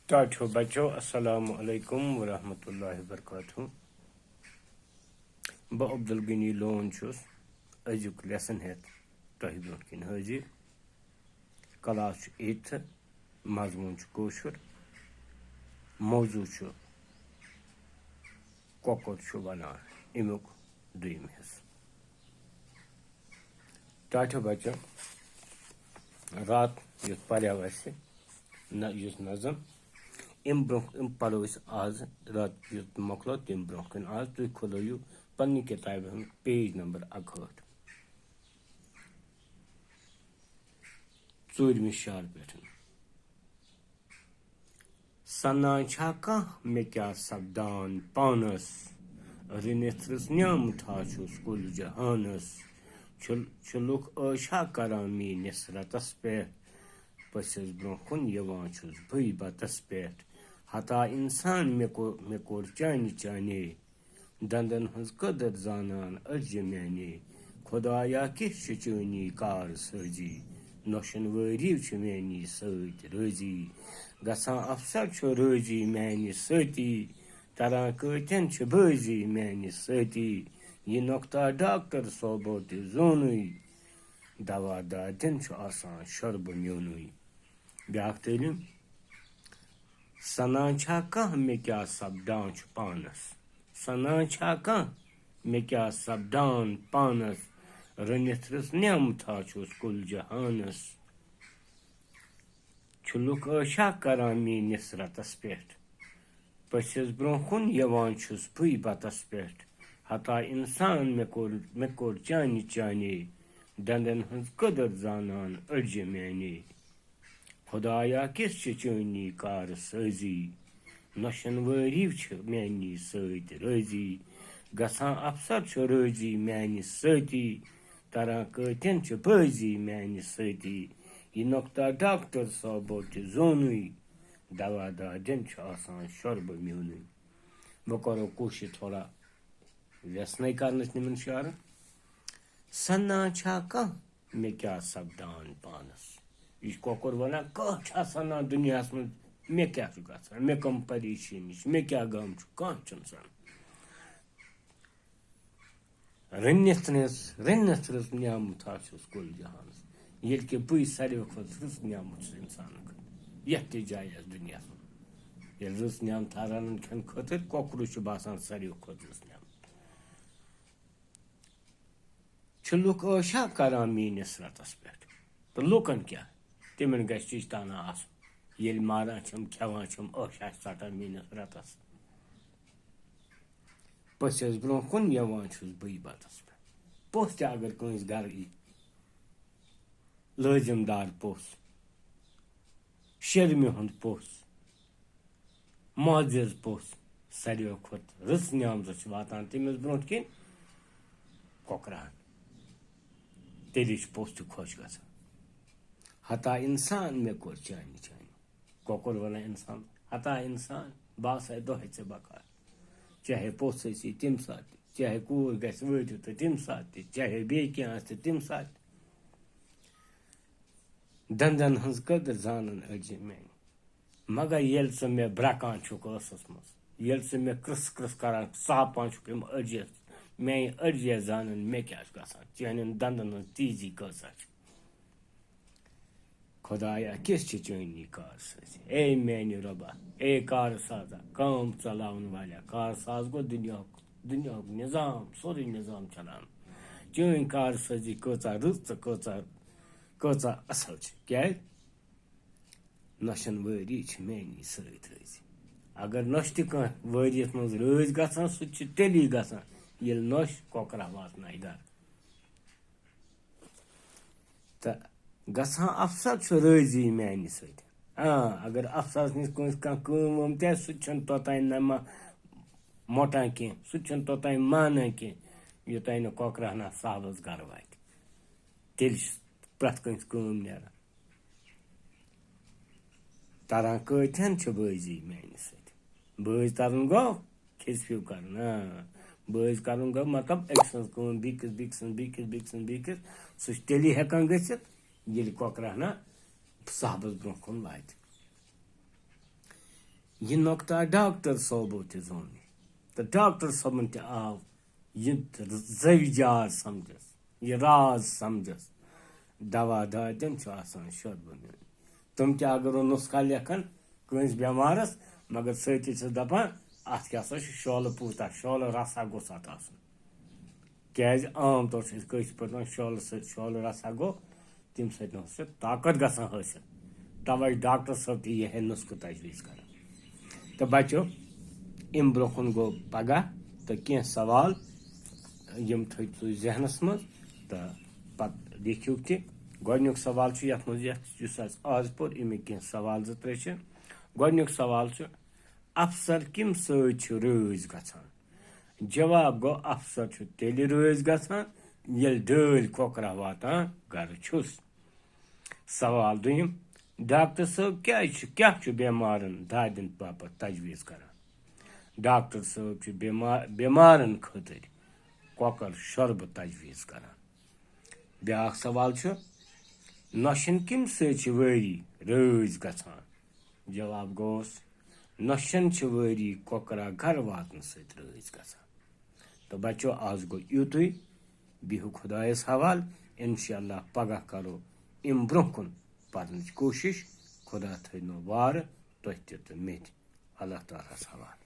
टाठो बचो अस्सलामु अलैकुम वरहमतुल्लाहि वबरकातुहू बह अब्दुल गनी लोन छुस अजुक लेसन हेत तोह ब्रोह किन हाजिर क्लास 8th मजमून कोशुर मौजू कोकर बनान अमुक दुम हिस्स टाठो बचो रात युथ पर्याव नज़म अम ब्रोह पढ़ो आज रात युथ मकलो तम ब्रोह कन आज तुम खोलो पन्नी किताब पेज नंबर 61 चूरमि शार पे सना छा कह मे क्या सपदान पानस रनिथ रस न्यामथा छुस कुल जहानस लुख ऐशा करान मीनिस रतस पे पसिस ब्रोह कुन यवान छुस भई बतस पे हता इंसान मे कोर चानि चाने दंदन हज कदर जानन अज मैंने खुदाया किस चनी कार सजी नौशन वरी मैनी सत रजी गसान अफसर रजी मैनि सती तरान कतन बाजी मैनि सती यह नौकता डॉक्टर सोबो तोन दवा दादन आसान शरब म्योन ब्या तलीम सना छा कह मे क्या सपदान पानस सना छा कह मे क्या सपदान पानस रनिथ रस न्यामथा छुस कुल जहानस लुख ऐशा करान मीनिस रतस पे पसिस ब्रोह कुन यवान छुस भई बतस पे हता इंसान मे कोर चानि चाने दंदन हज कदर जानन अज मैंने खुदाया किस चनी कार सजी नौशन वरी मैनी सत रजी गसान अफसर रजी मैनि सती तरान कतन बाजी मैनि सती यह नौकता डॉक्टर सोबो तोन दवा दादन आसान शरब म्योन वह करो कोशिश थोड़ा व्यसन करनस निमन शार सना छा कह मे क्या सपदान पानस यह कोकर वन कह सना दुनिया मज मे क्या गसान मे कम परेशानी मे क्या गम कह रनिथ रस न्यामत कुल जहानस ये कि बी सारे खुद रस न्यामत इंसान ये जाए दुनिया ये रस न्यामत रन खन खतर कोकर बासान सारे खुद रस न्यामत लुख ऐशा करान मीनिस रतस पे तो लुकन क्या तिमन गि ताना ये मारान खेवान ऐशा सटान मीनिस रतस पसिस ब्रोह कुन यवान छुस बई बतस पे पोस ते अगर कंस गर यी लाजिमदार पोस शर्मि हुंद पोस मोजिज पोस सारे खुद रस न्यामत वातान तमिस ब्रोह किन कोकरान तेल पोस तो खुश गसान हता इंसान मे कोर चानि चानि कोकर वन इंसान हता इंसान बस दोहे ऐ बकार चाहे पोस तम सात चाहे कूर गस वटिव तो तम सात चाहे बे क्या तम सात दंदन हज कदर जानन अज मैंने मगर ये मे ब्रकान स मज ये मे कृस कृस करान सापान अजियस मे अजियस जानन मे क्या गसान चान दंदन हज तीजी कसा खुदाया किस चनी कार सजी ए मैनि रबा ए कार साजा काम चलावन वाले कार साज गो दुनिया निजाम सोरे निजाम चलान चन कार सजी कचा रच कचा असल क्या नौशन वरी मैनी सत रजी अगर नौश तह वरियस मज रज गसान सह तेली गसान ये नौश कोकरा वातन गर तो गसान अफसर रजी मैनि सत अगर अफसर नश कम सह तोतान न मोटान कह सह तोतान मानान कह योतान न कोकरहना साहबस गर वात तेल प्रथ कंस नेरान तरान कतन बाजी मैनि सत बाज तरन गो खिसफिव कर बाज कर गो मतलब अक्स बिकस सह तेली हेकान गसित ये कोकरहना साहबस ब्रोह कुन वात यह नुकता डॉक्टर सोबो ते जोन तो डॉक्टर सोबन ते आव यह जविजार समझस यह राज समझस दवा दादन शोद बन तुम ते अगर नुस्खा लेखन कंस बेमारस मगर सती दपान अत क्या शोल पूता शोल रसा गोस अत क्या आम तौर कस पे शोल रसा गो तम सह ताकत गसान हासिल तवे डॉक्टर सब तह यह नुस्ख तजवीज़ कर तो बचो अम ब्रोन गो पगह तो कह सवाल यम थो जहनस मज तो पत लिखियो तक सवाल ये आज पोर अमिक कह सवाल जो त्रे गोक सवाल अफसर कम सज गसान जवाब गो अफसर तेल रज गसान ये डल कोकरा वातान गर छुस सवाल दुम डॉक्टर साहब क्या बेमारन दादन बापत तजवीज़ कर डॉक्टर साहब बेमारन खतर कोकर शरब तजवीज़ कर ब्या सवाल नशन कम सरी रज गसान जवाब गोस नशन वरी कोकरा घर वातन सज गसान तो बच्चों आज गो युतु बिहु खुदायस हवाल इंशाअल्लाह पगह करो अम ब्रोह पर्न कोशिश खुदा थो वार तुह तो मे अल्लाह ताला हवाल।